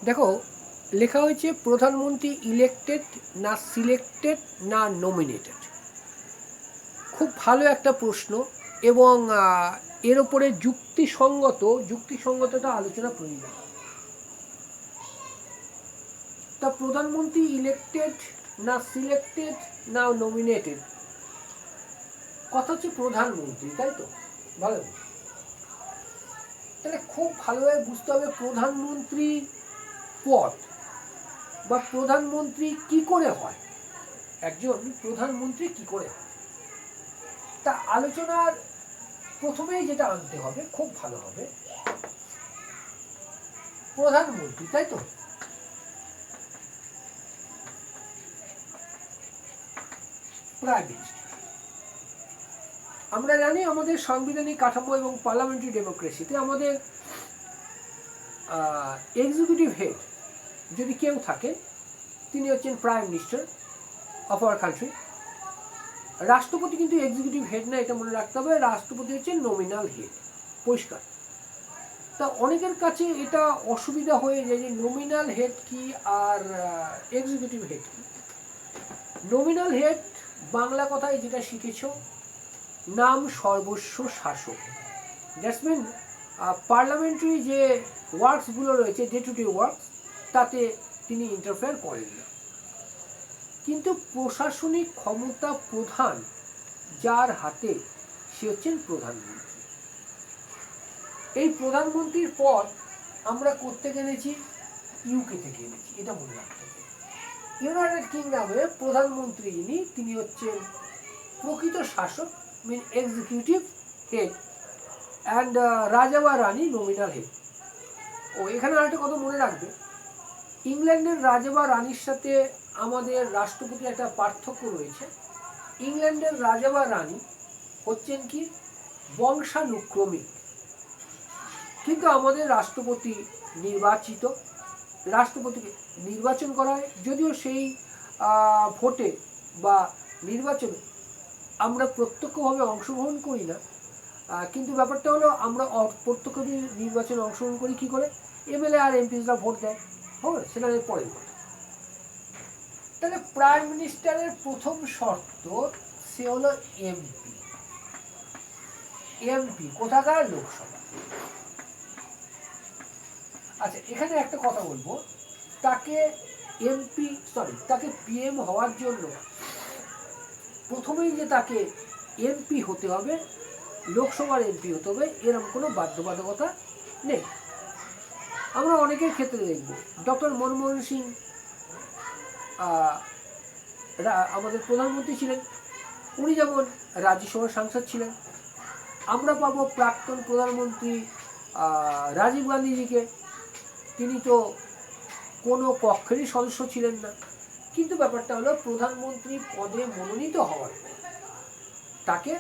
দেখো, লেখা হয়েছে প্রধানমন্ত্রী ইলেক্টেড না সিলেক্টেড না নমিনেটেড। খুব ভালো একটা প্রশ্ন, এবং এর ওপরে যুক্তিসঙ্গতটা আলোচনা প্রয়োজন। তা প্রধানমন্ত্রী ইলেক্টেড না সিলেক্টেড না নমিনেটেড, কথা হচ্ছে প্রধানমন্ত্রী, তাই তো? ভালো, তাহলে খুব ভালোভাবে বুঝতে হবে প্রধানমন্ত্রী পদ বা প্রধানমন্ত্রী কি করে হয়, একজন প্রধানমন্ত্রী কি করে হয়। তা আলোচনার প্রথমেই যেটা আনতে হবে, খুব ভালো হবে, প্রধানমন্ত্রী, তাই তো? Prime minister. আমরা জানি আমাদের সাংবিধানিক কাঠামো এবং পার্লামেন্টারি ডেমোক্রেসিতে আমাদের এক্সিকিউটিভ হেড যদি কেউ থাকে, তিনি হচ্ছেন prime minister of our country. রাষ্ট্রপতি কিন্তু এক্সিকিউটিভ হেড না, এটা মনে রাখতে হবে। রাষ্ট্রপতি হচ্ছেন নমিনাল হেড, পরিষ্কার। তা অনেকের কাছে এটা অসুবিধা হয়ে যায় যে নমিনাল হেড কি আর এক্সিকিউটিভ হেড কি। নমিনাল হেড বাংলা কথায় যেটা শিখেছ, নাম সর্বস্ব শাসক। দ্যাটস মিন পার্লামেন্টারি যে ওয়ার্কসগুলো রয়েছে, ডে টু ডে ওয়ার্কস, তাতে তিনি ইন্টারফেয়ার করেন না। কিন্তু প্রশাসনিক ক্ষমতা প্রধান যার হাতে, সে হচ্ছেন প্রধানমন্ত্রী। এই প্রধানমন্ত্রীর পদ আমরা করতে এনেছি ইউকে থেকে এনেছি, এটা মনে রাখতে হবে। ইউনাইটেড কিংডমে প্রধানমন্ত্রী তিনি হচ্ছেন প্রকৃত শাসক, মিন এক্সিকিউটিভ হেড, অ্যান্ড রাজা বা রানী নমিনাল হেড। ও এখানে আরেকটা কথা মনে রাখবে, ইংল্যান্ডের রাজা বা রানীর সাথে আমাদের রাষ্ট্রপতির একটা পার্থক্য রয়েছে। ইংল্যান্ডের রাজা বা রানী হচ্ছেন কি বংশানুক্রমিক, কিন্তু আমাদের রাষ্ট্রপতি নির্বাচিত। রাষ্ট্রপতিকে নির্বাচন করা হয়, যদিও সেই ভোটে বা নির্বাচনে আমরা প্রত্যক্ষভাবে অংশগ্রহণ করি না, কিন্তু ব্যাপারটা হলো আমরা প্রত্যক্ষ নির্বাচনে অংশগ্রহণ করি কী করে, এমএলএ আর এমপিরা ভোট দেয়, হবে সেটা পরের কথা। তাহলে প্রাইম মিনিস্টারের প্রথম শর্ত, সে হলো এমপি। এমপি কোথাকার? লোকসভা। আচ্ছা, এখানে একটা কথা বলবো, তাকে তাকে পিএম হওয়ার জন্য প্রথমেই যে তাকে এমপি হতে হবে, লোকসভার এমপি হতে হবে, এরকম কোনো বাধ্যবাধকতা নেই। আমরা অনেকের ক্ষেত্রে দেখব, ডক্টর মনমোহন সিং আমাদের প্রধানমন্ত্রী ছিলেন, উনি যেমন রাজ্যসভার সাংসদ ছিলেন। আমরা পাবো প্রাক্তন প্রধানমন্ত্রী রাজীব গান্ধীজিকে, তিনি তো কোনো কক্ষেরই সদস্য ছিলেন না, কিন্তু ব্যাপারটা হলো প্রধানমন্ত্রী পদে মনোনীত হওয়ার পর তাকে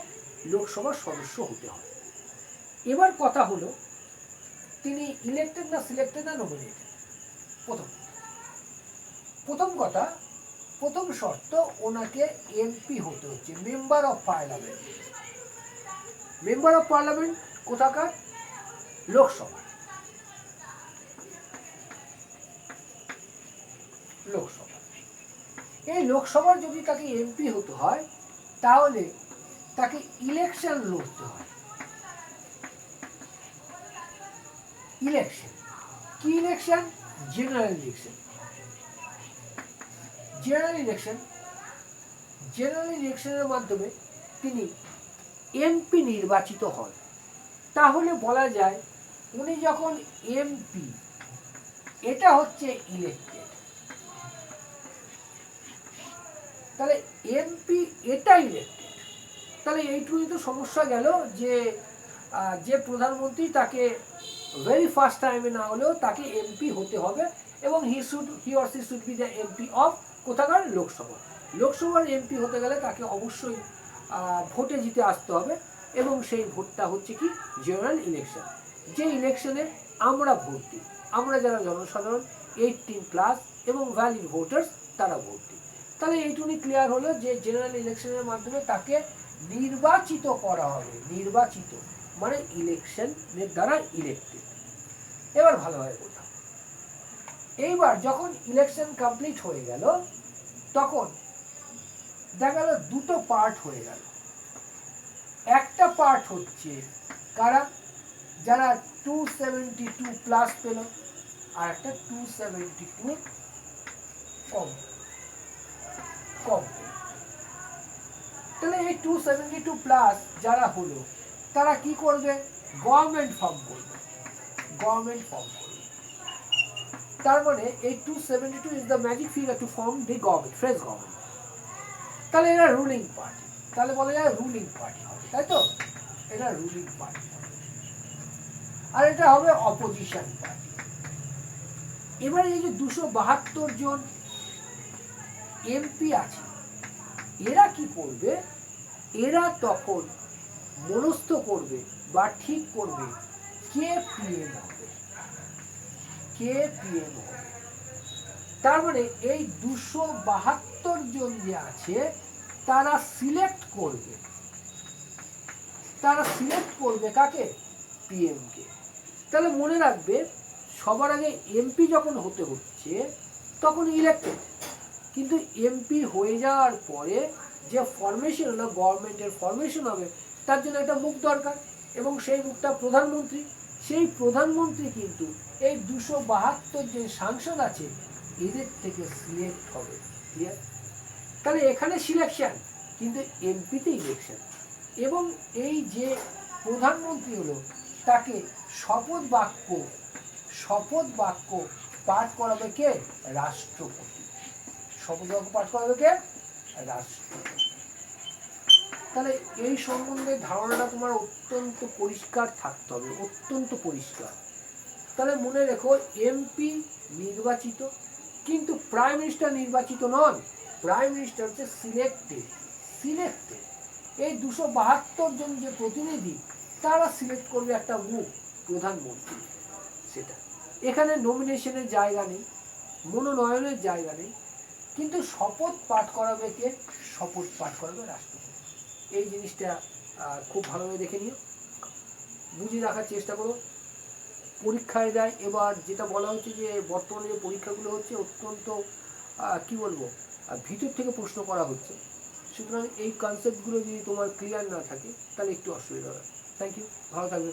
লোকসভার সদস্য হতে হয়। এবার কথা হলো, তিনি ইলেক্টেড না সিলেক্টেড না নমিনেটেড। প্রথম কথা, প্রথম শর্ত, ওনাকে এমপি হতে হচ্ছে, member of parliament. Member of parliament কোথাকার? লোকসভা। লোকসভা, এই লোকসভার যদি তাকে এমপি হতে হয়, তাহলে তাকে ইলেকশন লড়তে হয়। ইলেকশন কি? Election general election. জেনারেল ইলেকশনের মাধ্যমে তিনি এমপি নির্বাচিত হন। তাহলে বলা যায় উনি যখন এমপি, এটা হচ্ছে ইলেক্টেড। তাহলে এমপি এটা ইলেক্টেড। তাহলে এইটুকুই তো সমস্যা গেল, যে প্রধানমন্ত্রী, তাকে ভেরি ফার্স্ট টাইমে না হলেও তাকে এমপি হতে হবে, এবং he or she should be the MP of কোথাকার? লোকসভা। লোকসভার এমপি হতে গেলে তাকে অবশ্যই ভোটে জিতে আসতে হবে, এবং সেই ভোটটা হচ্ছে কি? General election. যে ইলেকশনে আমরা ভোট দিই, আমরা যারা জনসাধারণ 18+ এবং ভ্যালিড ভোটার্স, তারা ভোট দিই। তাহলে এইটুকুনি ক্লিয়ার হলো যে জেনারেল ইলেকশনের মাধ্যমে তাকে নির্বাচিত করা হবে। নির্বাচিত মানে ইলেকশনের দ্বারা ইলেক্টেড। এবার ভালোভাবে বোঝা, এইবার যখন ইলেকশন কমপ্লিট হয়ে গেল তখন দেখা গেল দুটো পার্ট হয়ে গেল। একটা পার্ট হচ্ছে কারা, যারা 272 প্লাস পেল, আর একটা 272 কম কম। তাহলে এই 272 প্লাস যারা হলো তারা কি করবে, গভর্নমেন্ট ফর্ম করবে, গভর্নমেন্ট ফর্ম করবে। তার মানে এই 272 is the magic figure to form the government, fresh government. তাহলে এরা রুলিং পার্টি, তাহলে বলা যায় রুলিং পার্টি হবে, তাই তো? এটা রুলিং পার্টি হবে, আর এটা হবে অপোজিশন পার্টি। এবার এই যে 272 জন এমপি আছে, এরা কি করবে, এরা তখন মনস্থ করবে বা ঠিক করবে কে পিএম হবে, কে পিএম হবে। তার মানে এই 272 জন যে আছে তারা সিলেক্ট করবে, তারা সিলেক্ট করবে কাকে, পিএম কে। তাহলে মনে রাখবে সবার আগে এমপি যখন হতে হচ্ছে তখন ইলেক্টেড, কিন্তু এমপি হয়ে যাওয়ার পরে যে ফরমেশন হলো, গভর্নমেন্টের ফরমেশন হবে, তার জন্য একটা মুখ দরকার, এবং সেই মুখটা প্রধানমন্ত্রী। সেই প্রধানমন্ত্রী কিন্তু এই 272 যে সাংসদ আছে এদের থেকে সিলেক্ট হবে, ক্লিয়ার? তাহলে এখানে সিলেকশন, কিন্তু এমপিতে ইলেকশন। এবং এই যে প্রধানমন্ত্রী হলো তাকে শপথ বাক্য পাঠ করাবে কে, রাষ্ট্রপতি। শপথ বাক্য পাঠ করাবে কে, রাষ্ট্রপতি। তাহলে এই সম্বন্ধে ধারণাটা তোমার অত্যন্ত পরিষ্কার থাকতে হবে, অত্যন্ত পরিষ্কার। তাহলে মনে রেখো এমপি নির্বাচিত, কিন্তু প্রাইম মিনিস্টার নির্বাচিত নন, প্রাইম মিনিস্টার হচ্ছে সিলেক্টেড। সিলেক্টেড এই 272 জন যে প্রতিনিধি তারা সিলেক্ট করবে একটা মুখ, প্রধানমন্ত্রী। সেটা এখানে নমিনেশনের জায়গা নেই, মনোনয়নের জায়গা নেই, কিন্তু শপথ পাঠ করাবে কে, শপথ পাঠ করাবে রাষ্ট্রপতি। এই জিনিসটা খুব ভালোভাবে দেখে নিও, বুঝে রাখার চেষ্টা করো, পরীক্ষায় দেয়। এবার যেটা বলা হচ্ছে যে বর্তমানে যে পরীক্ষাগুলো হচ্ছে অত্যন্ত কি বলবো, ভিতর থেকে প্রশ্ন করা হচ্ছে, সুতরাং এই কনসেপ্টগুলো যদি তোমার ক্লিয়ার না থাকে তাহলে একটু অসুবিধা হবে। থ্যাংক ইউ, ভালো থাকবে।